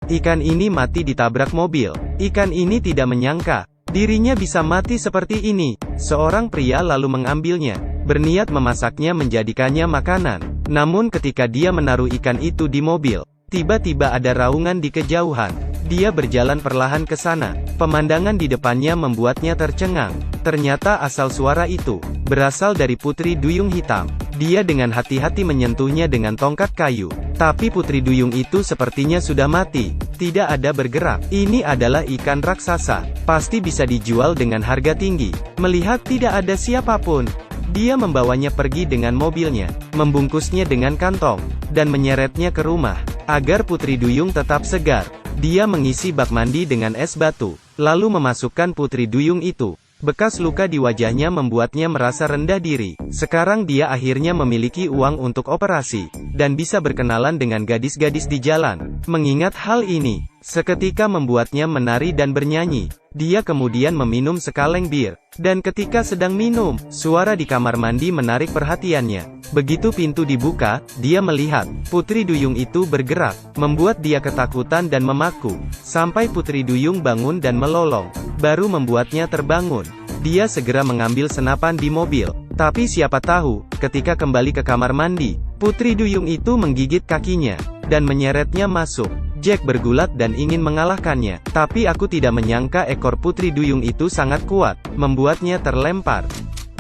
Ikan ini mati ditabrak mobil. Ikan ini tidak menyangka dirinya bisa mati seperti ini. Seorang pria lalu mengambilnya, berniat memasaknya menjadikannya makanan. Namun ketika dia menaruh ikan itu di mobil, tiba-tiba ada raungan di kejauhan. Dia berjalan perlahan ke sana. Pemandangan di depannya membuatnya tercengang. Ternyata asal suara itu berasal dari Putri Duyung Hitam. Dia dengan hati-hati menyentuhnya dengan tongkat kayu. Tapi Putri Duyung itu sepertinya sudah mati, tidak ada bergerak. Ini adalah ikan raksasa, pasti bisa dijual dengan harga tinggi. Melihat tidak ada siapapun, dia membawanya pergi dengan mobilnya, membungkusnya dengan kantong, dan menyeretnya ke rumah. Agar Putri Duyung tetap segar, dia mengisi bak mandi dengan es batu, lalu memasukkan Putri Duyung itu. Bekas luka di wajahnya membuatnya merasa rendah diri. Sekarang dia akhirnya memiliki uang untuk operasi, dan bisa berkenalan dengan gadis-gadis di jalan. Mengingat hal ini, seketika membuatnya menari dan bernyanyi. Dia kemudian meminum sekaleng bir. Dan ketika sedang minum, suara di kamar mandi menarik perhatiannya. Begitu pintu dibuka, dia melihat Putri Duyung itu bergerak, membuat dia ketakutan dan memaku. Sampai Putri Duyung bangun dan melolong, baru membuatnya terbangun. Dia segera mengambil senapan di mobil. Tapi siapa tahu, ketika kembali ke kamar mandi, Putri Duyung itu menggigit kakinya, dan menyeretnya masuk. Jack bergulat dan ingin mengalahkannya. Tapi aku tidak menyangka ekor Putri Duyung itu sangat kuat, membuatnya terlempar.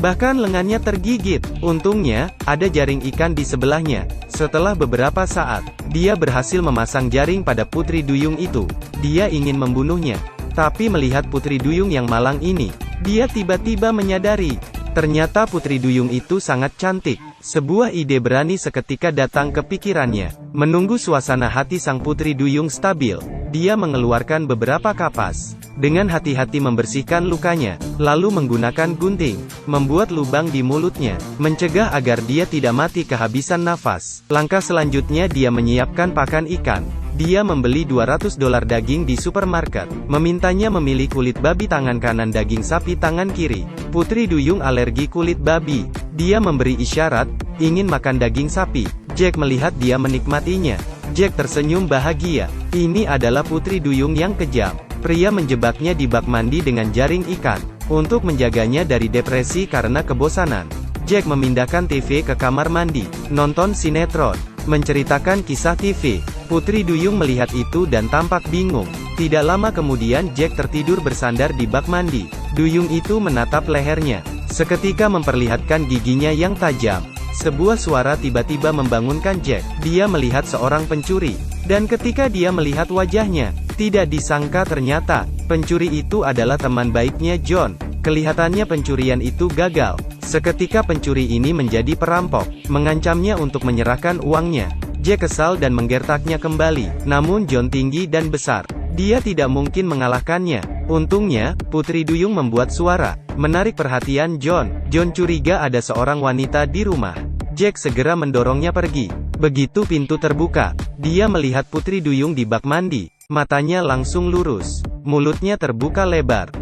Bahkan lengannya tergigit. Untungnya, ada jaring ikan di sebelahnya. Setelah beberapa saat, dia berhasil memasang jaring pada Putri Duyung itu. Dia ingin membunuhnya. Tapi melihat Putri Duyung yang malang ini, dia tiba-tiba menyadari, ternyata Putri Duyung itu sangat cantik. Sebuah ide berani seketika datang ke pikirannya. Menunggu suasana hati sang Putri Duyung stabil, dia mengeluarkan beberapa kapas. Dengan hati-hati membersihkan lukanya, lalu menggunakan gunting, membuat lubang di mulutnya, mencegah agar dia tidak mati kehabisan nafas. Langkah selanjutnya dia menyiapkan pakan ikan. Dia membeli $200 daging di supermarket, memintanya memilih kulit babi tangan kanan daging sapi tangan kiri. Putri Duyung alergi kulit babi. Dia memberi isyarat, ingin makan daging sapi. Jack melihat dia menikmatinya. Jack tersenyum bahagia. Ini adalah Putri Duyung yang kejam. Pria menjebaknya di bak mandi dengan jaring ikan, untuk menjaganya dari depresi karena kebosanan. Jack memindahkan TV ke kamar mandi, nonton sinetron, menceritakan kisah TV. Putri Duyung melihat itu dan tampak bingung. Tidak lama kemudian Jack tertidur bersandar di bak mandi. Duyung itu menatap lehernya, seketika memperlihatkan giginya yang tajam. Sebuah suara tiba-tiba membangunkan Jack. Dia melihat seorang pencuri, dan ketika dia melihat wajahnya, tidak disangka ternyata pencuri itu adalah teman baiknya John. Kelihatannya pencurian itu gagal. Seketika pencuri ini menjadi perampok, mengancamnya untuk menyerahkan uangnya. Jack kesal dan menggertaknya kembali. Namun John tinggi dan besar. Dia tidak mungkin mengalahkannya. Untungnya, Putri Duyung membuat suara, menarik perhatian John. John curiga ada seorang wanita di rumah. Jack segera mendorongnya pergi. Begitu pintu terbuka, dia melihat Putri Duyung di bak mandi. Matanya langsung lurus, mulutnya terbuka lebar.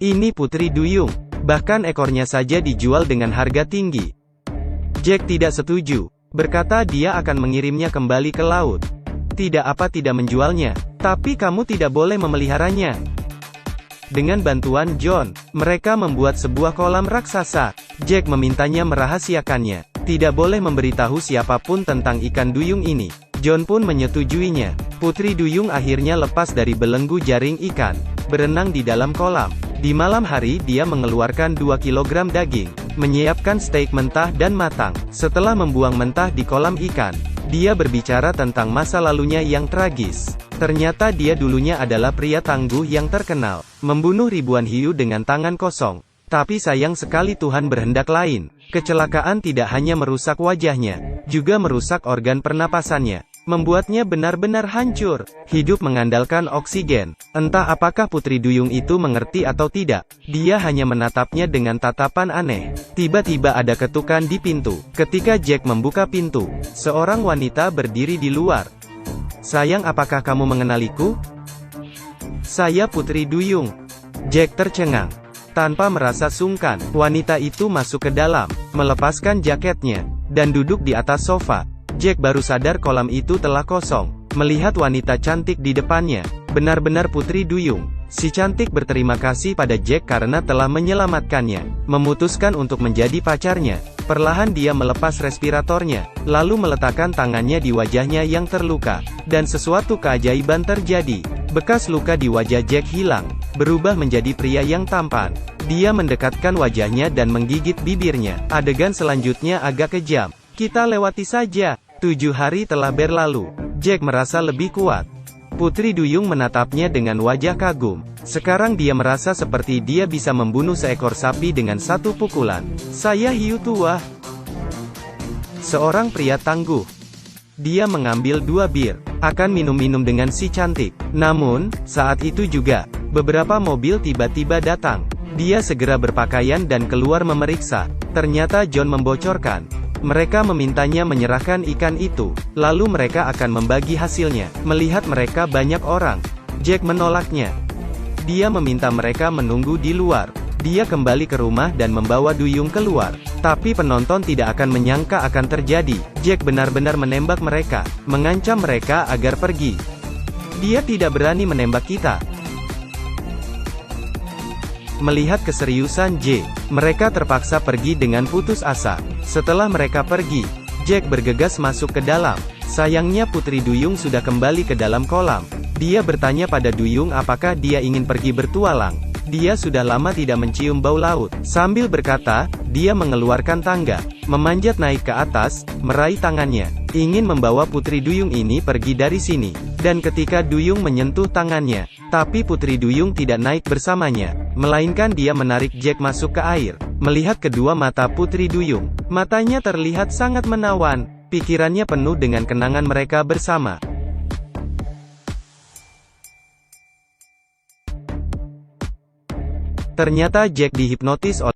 Ini Putri Duyung. Bahkan ekornya saja dijual dengan harga tinggi. Jack tidak setuju, berkata dia akan mengirimnya kembali ke laut. Tidak menjualnya, tapi kamu tidak boleh memeliharanya. Dengan bantuan John, mereka membuat sebuah kolam raksasa. Jack memintanya merahasiakannya, tidak boleh memberitahu siapapun tentang ikan duyung ini. John pun menyetujuinya. Putri Duyung akhirnya lepas dari belenggu jaring ikan, berenang di dalam kolam. Di malam hari dia mengeluarkan 2 kilogram daging, menyiapkan steak mentah dan matang. Setelah membuang mentah di kolam ikan, dia berbicara tentang masa lalunya yang tragis. Ternyata dia dulunya adalah pria tangguh yang terkenal, membunuh ribuan hiu dengan tangan kosong. Tapi sayang sekali Tuhan berhendak lain. Kecelakaan tidak hanya merusak wajahnya, juga merusak organ pernapasannya, membuatnya benar-benar hancur. Hidup mengandalkan oksigen. Entah apakah Putri Duyung itu mengerti atau tidak, dia hanya menatapnya dengan tatapan aneh. Tiba-tiba ada ketukan di pintu. Ketika Jack membuka pintu, seorang wanita berdiri di luar. "Sayang, apakah kamu mengenaliku?" "Saya Putri Duyung." Jack tercengang. Tanpa merasa sungkan, wanita itu masuk ke dalam, melepaskan jaketnya, dan duduk di atas sofa. Jack baru sadar kolam itu telah kosong. melihat wanita cantik di depannya. Benar-benar Putri Duyung. Si cantik berterima kasih pada Jack karena telah menyelamatkannya. Memutuskan untuk menjadi pacarnya. Perlahan dia melepas respiratornya, lalu meletakkan tangannya di wajahnya yang terluka. Dan sesuatu keajaiban terjadi. Bekas luka di wajah Jack hilang, berubah menjadi pria yang tampan. Dia mendekatkan wajahnya dan menggigit bibirnya. Adegan selanjutnya agak kejam. Kita lewati saja. 7 hari telah berlalu. Jack merasa lebih kuat. Putri Duyung menatapnya dengan wajah kagum. Sekarang dia merasa seperti dia bisa membunuh seekor sapi dengan satu pukulan. Saya hiu tua. Seorang pria tangguh. Dia mengambil 2 bir. Akan minum-minum dengan si cantik. Namun, saat itu juga, beberapa mobil tiba-tiba datang. Dia segera berpakaian dan keluar memeriksa. Ternyata John membocorkan. Mereka memintanya menyerahkan ikan itu, lalu mereka akan membagi hasilnya. Melihat mereka banyak orang, Jack menolaknya. Dia meminta mereka menunggu di luar. Dia kembali ke rumah dan membawa Duyung keluar. Tapi penonton tidak akan menyangka akan terjadi. Jack benar-benar menembak mereka, mengancam mereka agar pergi. Dia tidak berani menembak kita. Melihat keseriusan Jack, mereka terpaksa pergi dengan putus asa. Setelah mereka pergi, Jack bergegas masuk ke dalam. Sayangnya Putri Duyung sudah kembali ke dalam kolam. Dia bertanya pada Duyung apakah dia ingin pergi bertualang. Dia sudah lama tidak mencium bau laut. Sambil berkata, dia mengeluarkan tangga, memanjat naik ke atas, meraih tangannya, ingin membawa Putri Duyung ini pergi dari sini. Dan ketika Duyung menyentuh tangannya, tapi Putri Duyung tidak naik bersamanya, melainkan dia menarik Jack masuk ke air. Melihat kedua mata Putri Duyung, matanya terlihat sangat menawan, pikirannya penuh dengan kenangan mereka bersama. Ternyata Jack dihipnotis oleh